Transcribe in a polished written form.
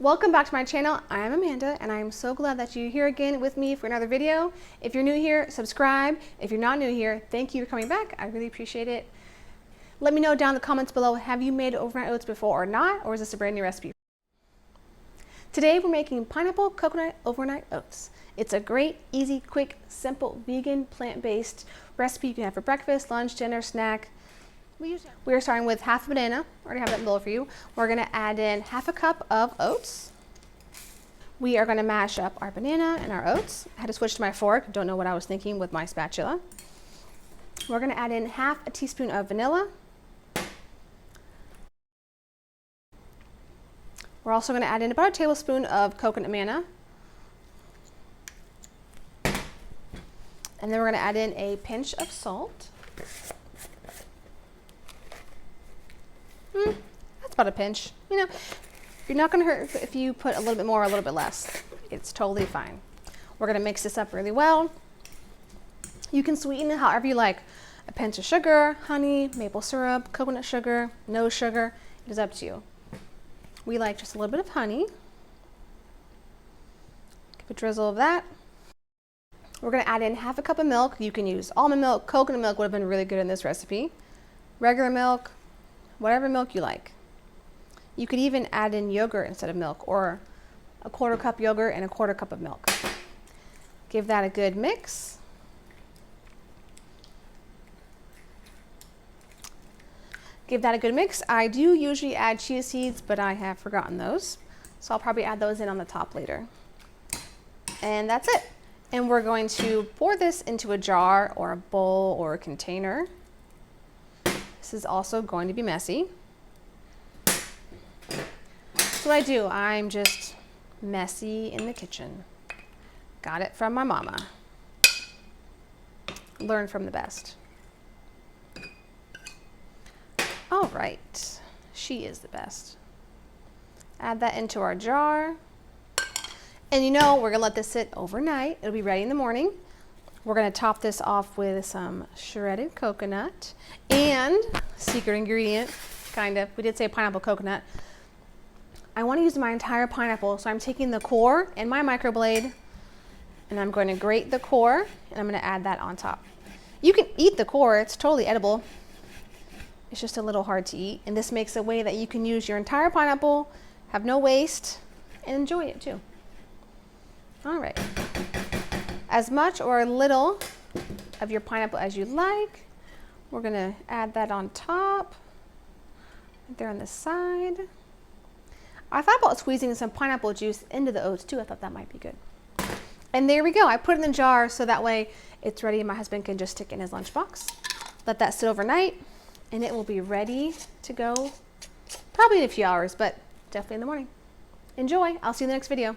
Welcome back to my channel. I am Amanda and I am so glad that you're here again with me for another video. If you're new here, subscribe. If you're not new here, thank you for coming back. I really appreciate it. Let me know down in the comments below, have you made overnight oats before or not, or is this a brand new recipe? Today we're making pineapple coconut overnight oats. It's a great, easy, quick, simple, vegan, plant-based recipe you can have for breakfast, lunch, dinner, snack. We're starting with half a banana. I already have that in the bowl for you. We're going to add in half a cup of oats. We are going to mash up our banana and our oats. I had to switch to my fork. Don't know what I was thinking with my spatula. We're going to add in half a teaspoon of vanilla. We're also going to add in about a tablespoon of coconut manna. And then we're going to add in a pinch of salt. That's about a pinch. You know, you're not going to hurt if you put a little bit more or a little bit less. It's totally fine. We're going to mix this up really well. You can sweeten it however you like. A pinch of sugar, honey, maple syrup, coconut sugar, no sugar. It is up to you. We like just a little bit of honey. Give a drizzle of that. We're going to add in half a cup of milk. You can use almond milk, coconut milk would have been really good in this recipe. Regular milk, whatever milk you like. You could even add in yogurt instead of milk, or a quarter cup yogurt and a quarter cup of milk. Give that a good mix. Give that a good mix. I do usually add chia seeds, but I have forgotten those. So I'll probably add those in on the top later. And that's it. And we're going to pour this into a jar or a bowl or a container. This is also going to be messy. That's what I do. I'm just messy in the kitchen. Got it from my mama. Learn from the best. All right, she is the best. Add that into our jar. And you know, we're gonna let this sit overnight. It'll be ready in the morning. We're gonna top this off with some shredded coconut and secret ingredient, kind of. We did say pineapple coconut. I wanna use my entire pineapple, so I'm taking the core and my microblade and I'm going to grate the core and I'm gonna add that on top. You can eat the core, it's totally edible. It's just a little hard to eat, and this makes a way that you can use your entire pineapple, have no waste, and enjoy it too. All right. As much or a little of your pineapple as you like. We're gonna add that on top, right there on the side. I thought about squeezing some pineapple juice into the oats too. I thought that might be good. And there we go. I put it in the jar so that way it's ready and my husband can just stick it in his lunchbox. Let that sit overnight. And it will be ready to go probably in a few hours, but definitely in the morning. Enjoy. I'll see you in the next video.